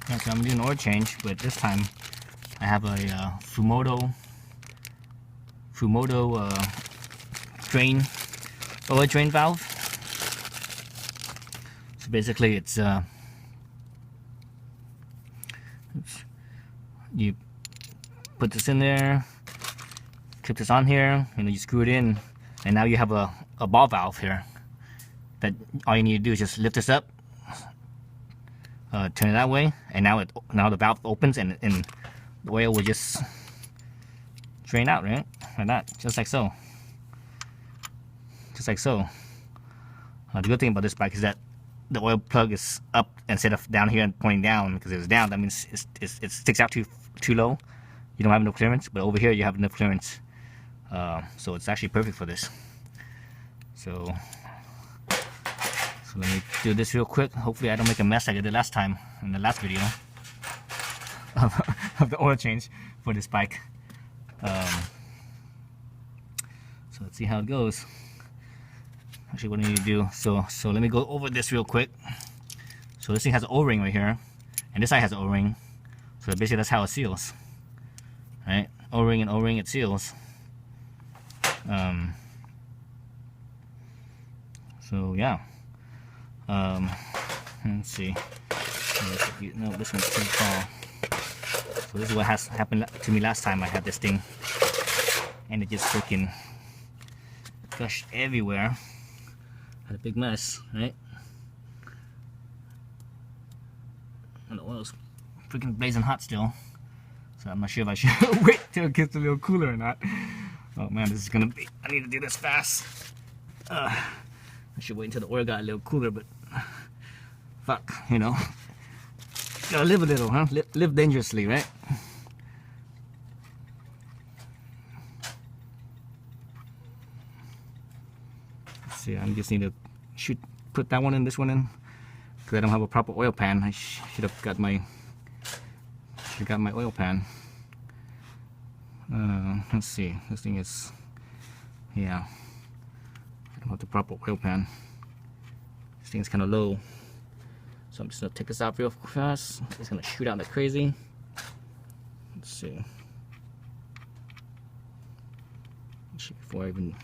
Yeah, so I'm doing an oil change, but this time I have a Fumoto drain oil drain valve. So basically, it's you put this in there, clip this on here, and then you screw it in, and now you have a ball valve here. That all you need to do is just lift this up, turn it that way, and now the valve opens, and the oil will just drain out, right? Like that, just like so. Just like so. The good thing about this bike is that the oil plug is up instead of down here and pointing down, because if it's down, that means it sticks out too low. You don't have enough clearance, but over here you have enough clearance. So it's actually perfect for this. So let me do this real quick. Hopefully I don't make a mess like I did last time in the last video of the oil change for this bike. So let's see how it goes. Actually, what I need to do, so let me go over this real quick. So this thing has an O-ring right here, and this side has an O-ring. So basically that's how it seals, right? O-ring and O-ring, it seals. So yeah. Let's see. No, this one's too tall. So this is what happened to me last time I had this thing, and it just freaking gushed everywhere. Had a big mess, right? And the oil's freaking blazing hot still. So I'm not sure if I should wait till it gets a little cooler or not. Oh man, this is gonna be, I need to do this fast. I should wait until the oil got a little cooler, but fuck, you know. Gotta live a little, huh? Live dangerously, right? Let's see, I just need to put that one in, this one in, because I don't have a proper oil pan. I should have got my oil pan. Let's see, this thing is, yeah, I don't have the proper oil pan. This thing is kind of low, so I'm just gonna take this out real fast. It's gonna shoot out like crazy. Let's see. Before I even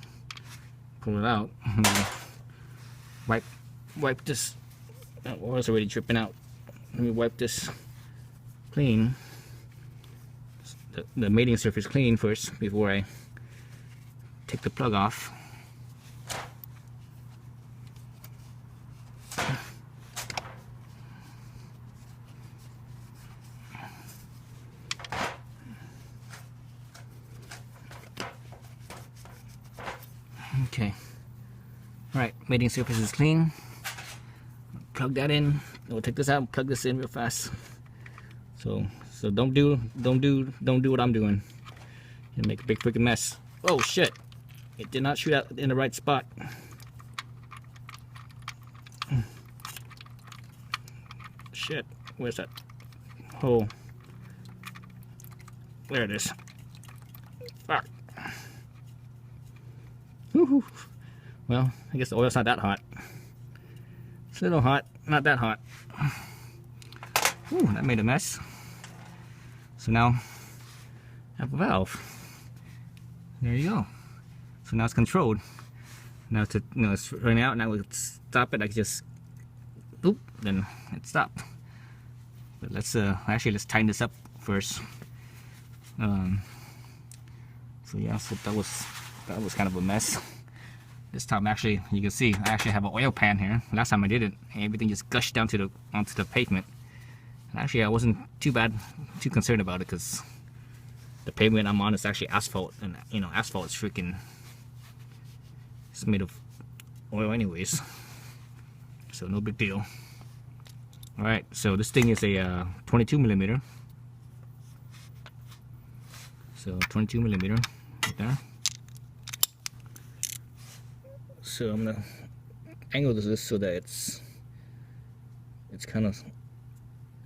pull it out, wipe this. That oil's already dripping out. Let me wipe this clean. The mating surface clean first before I take the plug off. Okay. Alright, mating surface is clean. Plug that in. We'll take this out and plug this in real fast. So don't do what I'm doing. You'll make a big freaking mess. Oh shit! It did not shoot out in the right spot. Shit, where's that hole? There it is. Fuck. Woohoo. Well, I guess the oil's not that hot. It's a little hot, not that hot. Ooh, that made a mess. So now I have a valve. There you go. So now it's controlled. Now it's running out. Now we stop it. I can just boop, then it stopped. But let's let's tighten this up first. So yeah, so that was kind of a mess. This time, actually, you can see I actually have an oil pan here. Last time I did it, everything just gushed down onto the pavement. And actually, I wasn't too concerned about it, because the pavement I'm on is actually asphalt, and you know, asphalt is freaking, it's made of oil anyways, so no big deal. All right, so this thing is a 22 millimeter. So 22 millimeter right there. So I'm gonna angle this so that it's kind of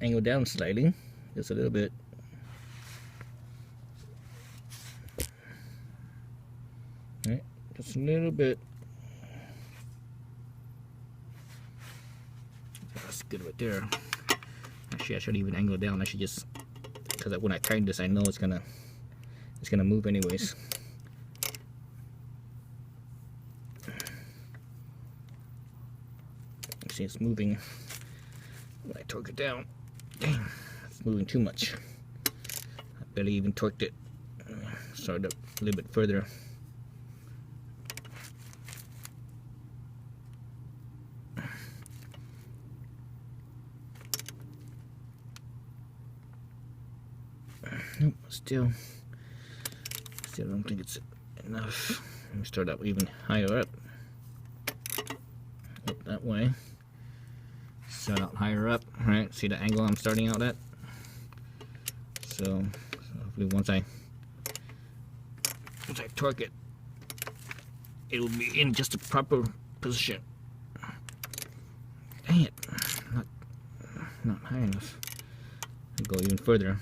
angled down slightly, just a little bit. Right, just a little bit. That's good right there. Actually, I should even angle it down. I should just, because when I tighten this, I know it's gonna move anyways. You see, it's moving. When I torque it down, dang, it's moving too much. I barely even torqued it. Start up a little bit further. Nope, still don't think it's enough. Let me start up even higher up. Up that way. Start out higher up, right? See the angle I'm starting out at? So hopefully once I torque it, it will be in just the proper position. Dang it, not high enough. I'll go even further.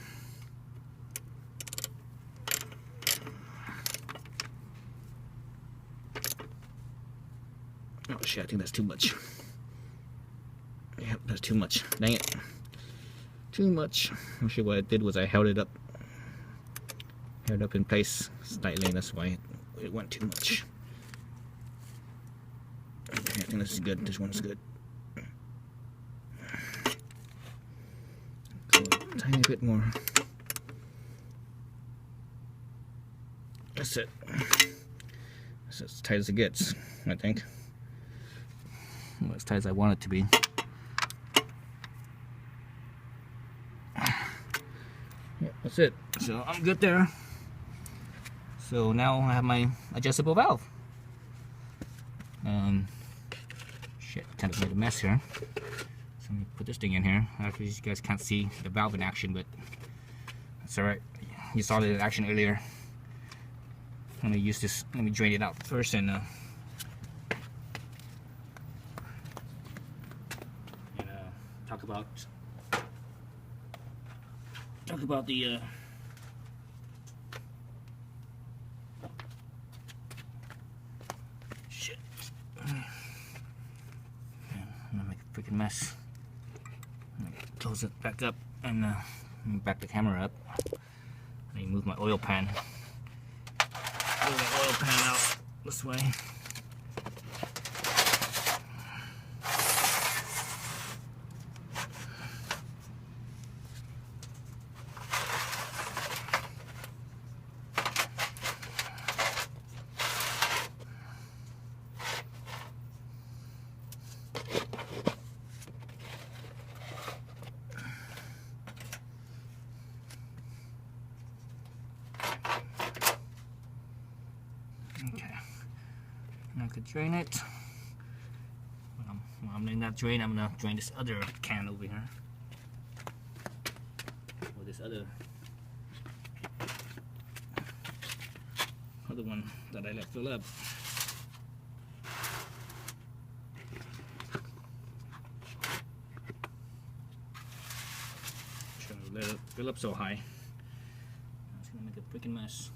Oh shit, I think that's too much. Yep, that's too much. Dang it. Too much. Actually, what I did was I held it up in place slightly, and that's why it went too much. Okay, I think this is good. This one's good. Go a tiny bit more. That's it. That's as tight as it gets, I think. Well, as tight as I want it to be. Yeah, that's it. So I'm good there. So now I have my adjustable valve. Shit, kind of made a mess here. So let me put this thing in here. Actually, you guys can't see the valve in action, but that's alright. You saw it in action earlier. Let me use this. Let me drain it out first and talk about the shit. I'm gonna make a freaking mess. Close it back up and back the camera up. Let me move my oil pan. Move my oil pan out this way. Okay, I could drain it. When I'm in that drain, I'm gonna drain this other can over here, or this other one that I let fill up. Try to let it fill up so high. It's gonna make a freaking mess.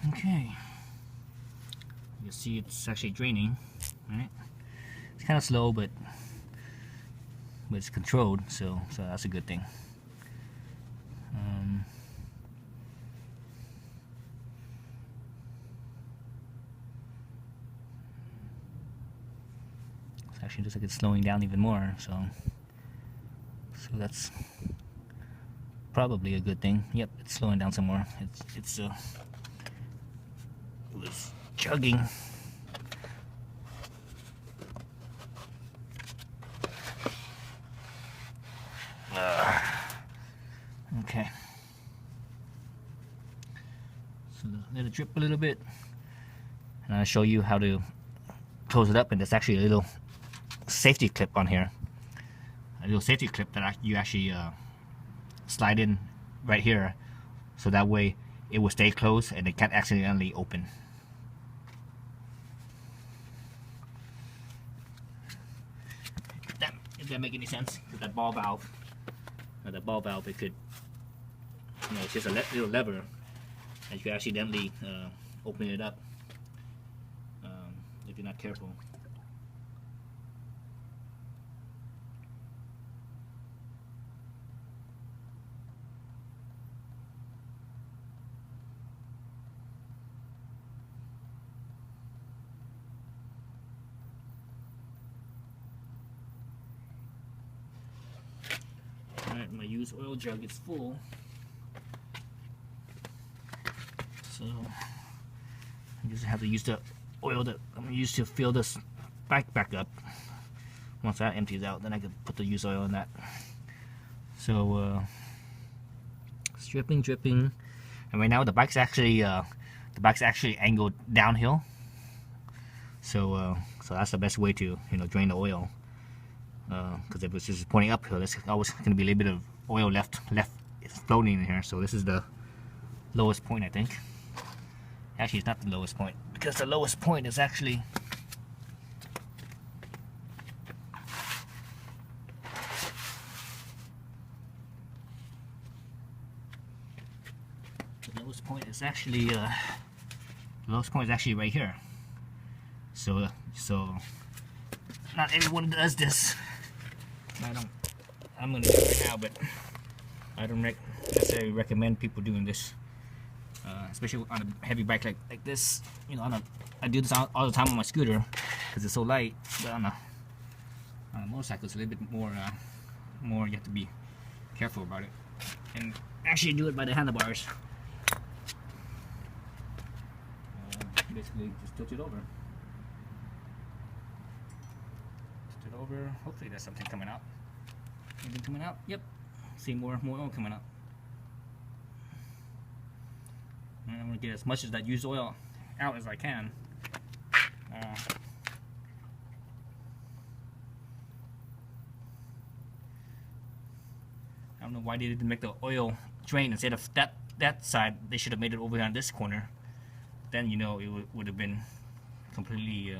Okay, you see it's actually draining, right? It's kind of slow, but it's controlled, so that's a good thing. It's actually just like it's slowing down even more, so that's probably a good thing. Yep, it's slowing down some more. It was chugging. Okay. So let it drip a little bit, and I'll show you how to close it up, and there's actually a little safety clip on here. A little safety clip that you actually slide in right here, so that way it will stay closed and it can't accidentally open. If that make any sense, with that ball valve, it could, you know, it's just a little lever, and you could accidentally open it up if you're not careful. Alright, my used oil jug is full, so I just have to use the oil that I'm going to use to fill this bike back up. Once that empties out, then I can put the used oil in that. So it's dripping, and right now the bike's actually angled downhill. So so that's the best way to, you know, drain the oil. Because if it was just pointing uphill, there's always going to be a little bit of oil left floating in here. So this is the lowest point, I think. Actually, it's not the lowest point, because the lowest point is actually the lowest point is actually right here. So not everyone does this. I'm gonna do it right now, but I don't necessarily recommend people doing this, especially on a heavy bike like this. You know, I do this all the time on my scooter because it's so light. But on a motorcycle, it's a little bit more you have to be careful about it, and actually do it by the handlebars. Basically, just tilt it over. Hopefully there's something coming out. Anything coming out? Yep. See more oil coming out. And I'm gonna get as much of that used oil out as I can. I don't know why they didn't make the oil drain instead of that side. They should have made it over here on this corner. Then, you know, it would have been completely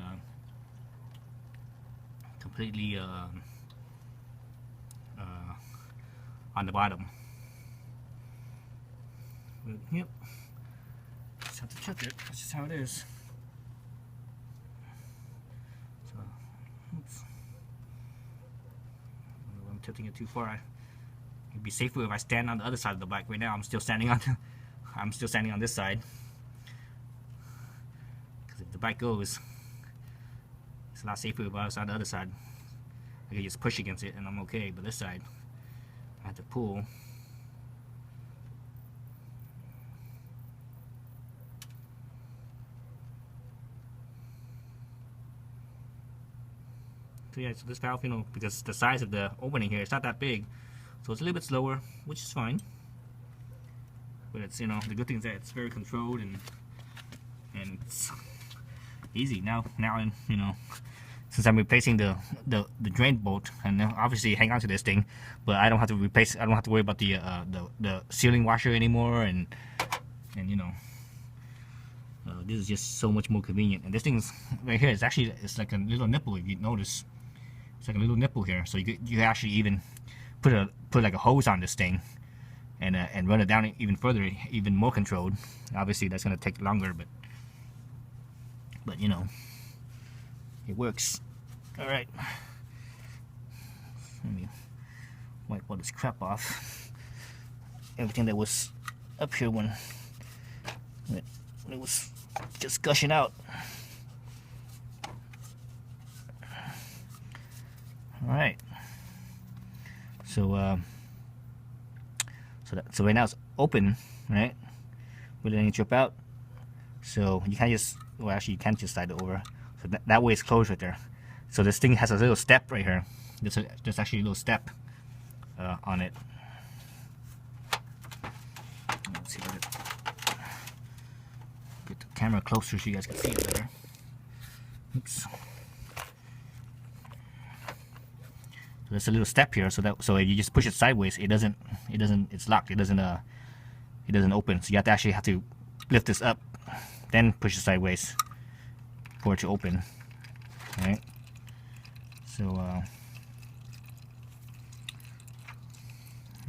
on the bottom. But, yep, just have to check it. That's just how it is. So, oops. I'm tilting it too far. It'd be safer if I stand on the other side of the bike. Right now, I'm still standing on this side. Because if the bike goes, it's a lot safer if I was on the other side. I can just push against it and I'm okay, but this side, I have to pull. So yeah, so this valve, you know, because the size of the opening here, it's not that big, so it's a little bit slower, which is fine. But it's, you know, the good thing is that it's very controlled and it's easy now. You know, since I'm replacing the drain bolt, and obviously hang on to this thing, but I don't have to replace. I don't have to worry about the sealing washer anymore, and you know, this is just so much more convenient. And this thing's right here. It's like a little nipple. If you notice, it's like a little nipple here. So you actually even put like a hose on this thing, and run it down even further, even more controlled. Obviously, that's gonna take longer, but you know, it works. All right, let me wipe all this crap off. Everything that was up here when it was just gushing out. All right. So so right now it's open, right? But then you drip out. So you can't just, well, actually you can't just slide it over. So that way it's closed right there. So this thing has a little step right here. There's actually a little step on it. Let's see, get the camera closer so you guys can see it better. Oops. there's a little step here, so you just push it sideways. It's locked. It doesn't open. So you actually have to lift this up, then push it sideways for it to open. All right. So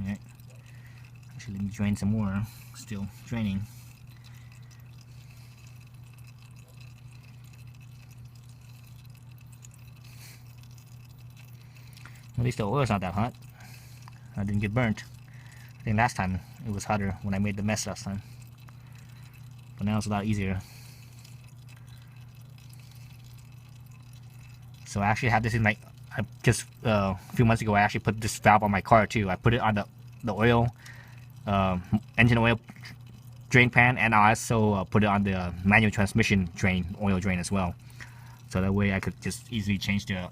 yeah. Actually, let me drain some more. Still draining. At least the oil's not that hot. I didn't get burnt. I think last time it was hotter when I made the mess last time. But now it's a lot easier. So I actually have this in my, just a few months ago I actually put this valve on my car too. I put it on the oil, engine oil drain pan, and I also put it on the manual transmission oil drain as well. So that way I could just easily change the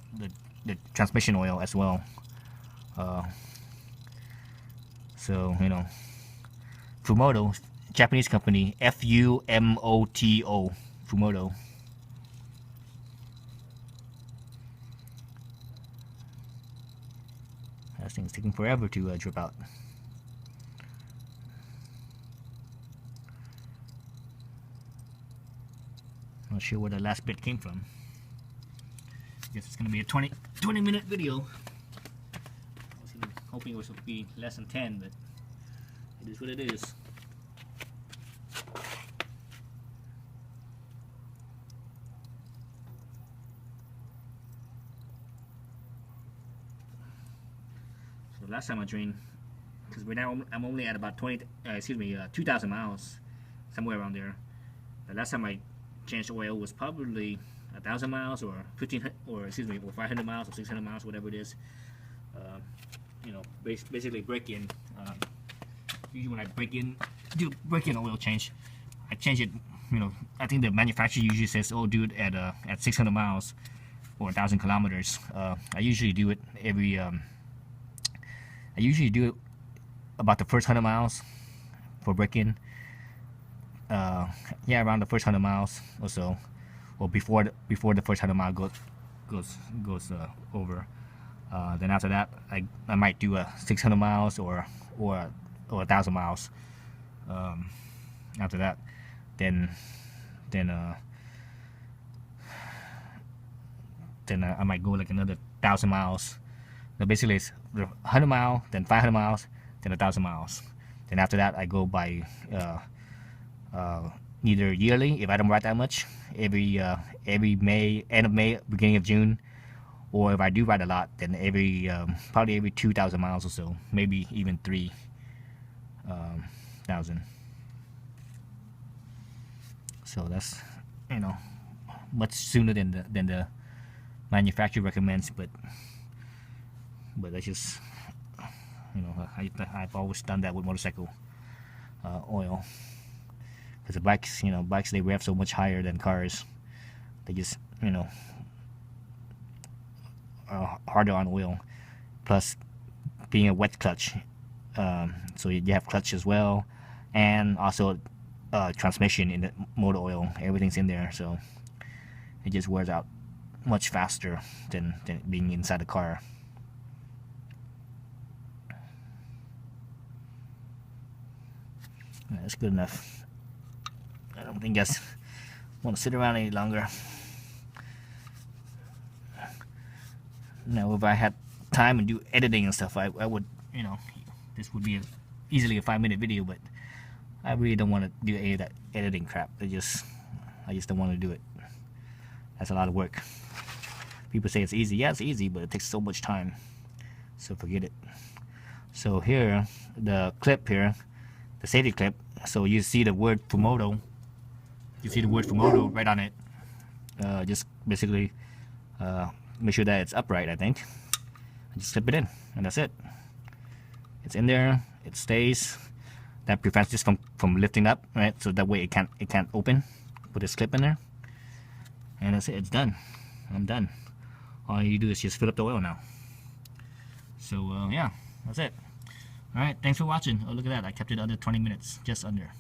transmission oil as well. So, you know, Fumoto, Japanese company, Fumoto, Fumoto. That thing's taking forever to drip out. Not sure where the last bit came from. Guess it's gonna be a 20-minute video. I was hoping it was to be less than 10, but it is what it is. So last time I drained, because right now I'm only at about 2,000 miles, somewhere around there. The last time I changed oil was probably 1,000 miles or 500 miles or 600 miles, whatever it is. You know, basically break-in. Usually when I do break-in oil change, I change it. You know, I think the manufacturer usually says, "Oh, do it at 600 miles or 1,000 kilometers." I usually do it every. I usually do it about the first 100 miles for break-in. Yeah, around the first 100 miles or so, or before the first 100 mile goes over. Then after that, I might do a 600 miles or 1,000 miles. After that, then I might go like another 1,000 miles. So basically, it's 100 miles, then 500 miles, then 1,000 miles. Then after that, I go by either yearly, if I don't ride that much, every May, end of May, beginning of June, or if I do ride a lot, then probably every 2,000 miles or so, maybe even 3,000. So that's, you know, much sooner than the manufacturer recommends, but that's just, you know, I've always done that with motorcycle oil. Because the bikes, they rev so much higher than cars. They just, you know, are harder on oil. Plus, being a wet clutch, so you have clutch as well, and also transmission in the motor oil. Everything's in there, so it just wears out much faster than being inside the car. That's good enough. I don't think I want to sit around any longer. Now, if I had time and do editing and stuff, I would, you know, this would be easily a 5-minute video, but I really don't want to do any of that editing crap. I just don't want to do it. That's a lot of work. People say it's easy. Yeah, it's easy, but it takes so much time. So forget it. So here, the clip here, the safety clip. So you see the word Fumoto. You see the word Fumoto right on it. Just basically make sure that it's upright, I think. Just slip it in, and that's it. It's in there. It stays. That prevents this from lifting up, right? So that way it can't open. Put this clip in there, and that's it. It's done. I'm done. All you do is just fill up the oil now. So yeah, that's it. All right, thanks for watching. Oh, look at that. I kept it under 20 minutes, just under.